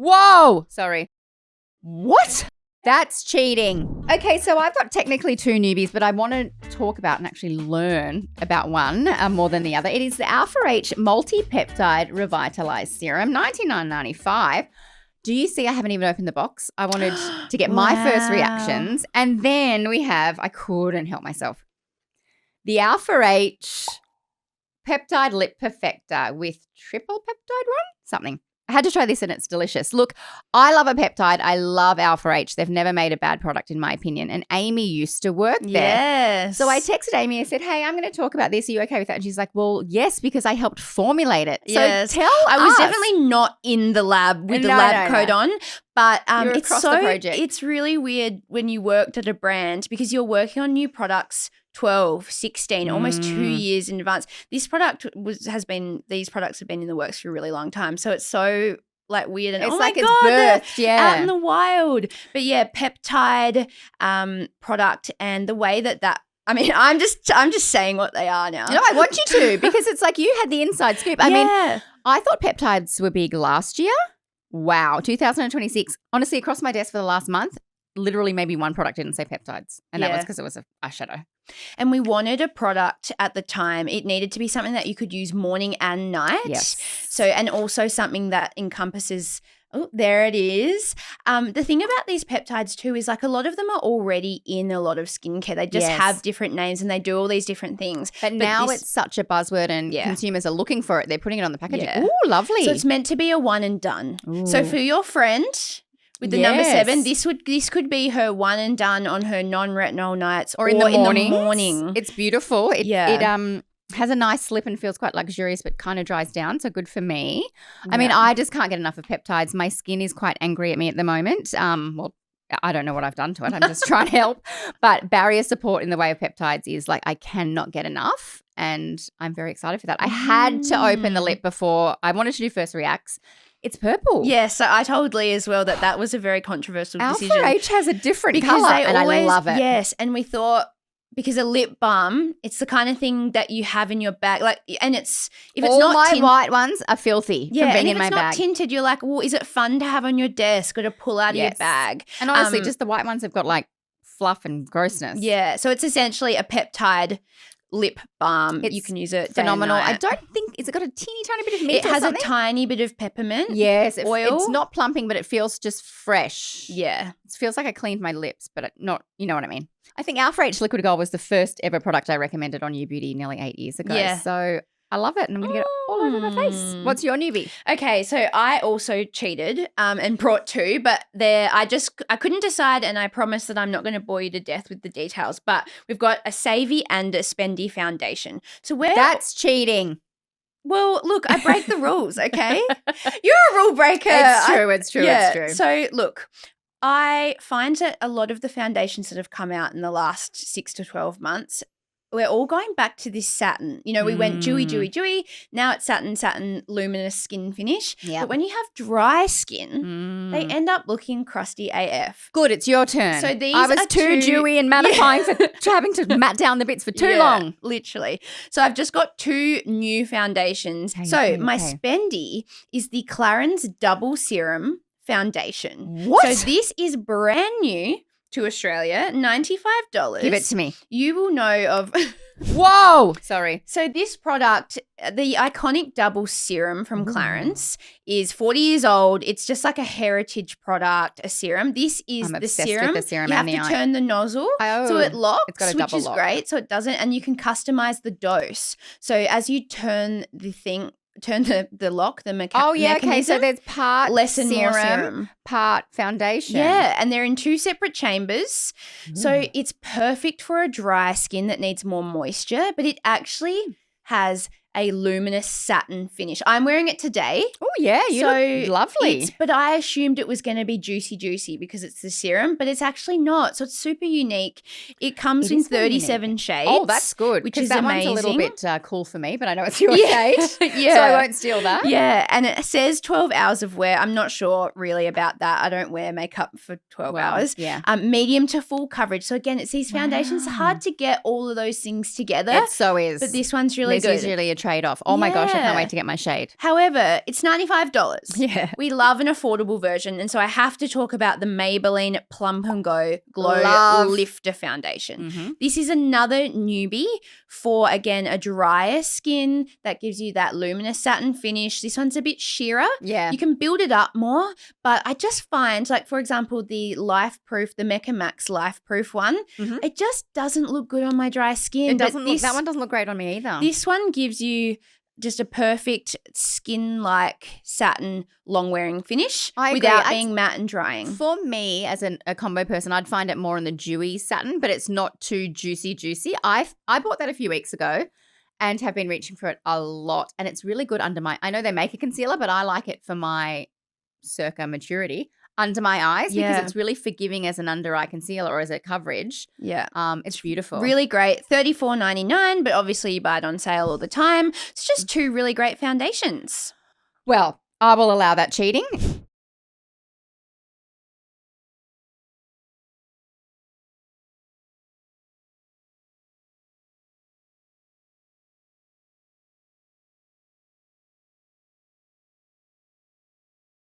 Whoa! Sorry. What? That's cheating. Okay, so I've got technically two newbies, but I want to talk about and actually learn about one more than the other. It is the Alpha H Multi-Peptide Revitalised Serum, $99.95. Do you see I haven't even opened the box? I wanted to get my first reactions. And then we have, I couldn't help myself, the Alpha H Peptide Lip Perfector with triple peptide something. I had to try this and it's delicious. Look, I love a peptide. I love Alpha H. They've never made a bad product in my opinion. And Amy used to work there. Yes. So I texted Amy. I said, hey, I'm going to talk about this. Are you okay with that? And she's like, well, yes, because I helped formulate it. So tell I was us. definitely not in the lab with the lab coat on. But it's across the project. It's really weird when you worked at a brand because you're working on new products 12, 16, almost 2 years in advance. These products have been in the works for a really long time. So it's so like weird and it's oh like my it's God, birthed, out in the wild. But yeah, peptide product and the way that I mean, I'm just saying what they are now. No, I want you to because it's like you had the inside scoop. I mean, I thought peptides were big last year. Wow, 2026. Honestly, across my desk for the last month, literally maybe one product didn't say peptides, and that was because it was a eyeshadow. And we wanted a product at the time. It needed to be something that you could use morning and night. Yes. So, and also something that encompasses – oh, there it is. The thing about these peptides too is like a lot of them are already in a lot of skincare. They just have different names and they do all these different things. But now it's such a buzzword and consumers are looking for it. They're putting it on the packaging. Yeah. Ooh, lovely. So it's meant to be a one and done. Ooh. So for your friend with the number 7, this could be her one and done on her non-retinol nights or in the morning. It's beautiful. It has a nice slip and feels quite luxurious but kind of dries down, so good for me. I mean, I just can't get enough of peptides. My skin is quite angry at me at the moment. Well, I don't know what I've done to it. I'm just trying to help. But barrier support in the way of peptides is like I cannot get enough and I'm very excited for that. I had to open the lip before. I wanted to do first reacts. It's purple. Yes, so I told Leigh as well that was a very controversial decision. Alpha H has a different colour and I love it. Yes, and we thought because a lip balm, it's the kind of thing that you have in your bag. Like, and if it's all not my white ones are filthy from being in my bag. If it's not tinted, you're like, well, is it fun to have on your desk or to pull out of your bag? And honestly, just the white ones have got like fluff and grossness. Yeah, so it's essentially a peptide lip balm. You can use it phenomenal. day and night. I don't think it's got a teeny tiny bit of mint. It has a tiny bit of peppermint. Yes, oil. It's not plumping, but it feels just fresh. Yeah, it feels like I cleaned my lips, but not. You know what I mean. I think Alpha H Liquid Gold was the first ever product I recommended on YouBeauty nearly 8 years ago. Yeah. So I love it and I'm going to get it all over my face. What's your newbie? Okay, so I also cheated and brought 2, but I couldn't decide and I promise that I'm not going to bore you to death with the details, but we've got a Savvy and a Spendy foundation. So That's cheating. Well, look, I break the rules, okay? You're a rule breaker. It's true. So look, I find that a lot of the foundations that have come out in the last 6 to 12 months, we're all going back to this satin. You know, we went dewy. Now it's satin, luminous skin finish. Yep. But when you have dry skin, they end up looking crusty AF. Good, it's your turn. So these I was too dewy and mattifying for having to matte down the bits for too long. Literally. So I've just got 2 new foundations. My Spendy is the Clarins Double Serum Foundation. What? So this is brand new to Australia, $95. Give it to me. You will know of Whoa! Sorry. So this product, the iconic double serum from Clarins, is 40 years old. It's just like a heritage product, a serum. This is the serum. With the serum. You have to turn the nozzle so it locks, which is great. So it doesn't, and you can customize the dose. So as you turn the thing, turn the lock, the mechanism. Okay. So there's part less and more serum, part foundation. Yeah, and they're in 2 separate chambers. So it's perfect for a dry skin that needs more moisture, but it actually has a luminous satin finish. I'm wearing it today. Oh, yeah. You look lovely. But I assumed it was going to be juicy because it's the serum, but it's actually not. So it's super unique. It comes in 37 shades. Oh, that's good. Which is that amazing. One's a little bit cool for me, but I know it's your shade. So I won't steal that. Yeah, and it says 12 hours of wear. I'm not sure really about that. I don't wear makeup for 12 hours. Yeah. Medium to full coverage. So again, it's these foundations. Hard to get all of those things together. It so is. But this one's really good. There's usually a trade-off. Oh my gosh, I Yeah. can't wait to get my shade. However, it's $95. Yeah. We love an affordable version, and so I have to talk about the Maybelline Plum and Go Glow Love. Lifter Foundation. Mhm. This is another newbie for, again, a drier skin that gives you that luminous satin finish. This one's a bit sheerer. Yeah. You can build it up more, but I just find, like, for example, the Life Proof, the Mecca Max Life Proof one, Mhm. it just doesn't look good on my dry skin. It But doesn't look, that one doesn't look great on me either. This one gives you just a perfect skin-like satin long-wearing finish I agree. without being matte and drying. For me, as a combo person, I'd find it more in the dewy satin, but it's not too juicy. I bought that a few weeks ago and have been reaching for it a lot, and it's really good under my – I know they make a concealer, but I like it for my circa maturity under my eyes because Yeah. it's really forgiving as an under-eye concealer or as a coverage. Yeah. It's beautiful. Really great. $34.99, but obviously you buy it on sale all the time. It's just two really great foundations. Well, I will allow that cheating.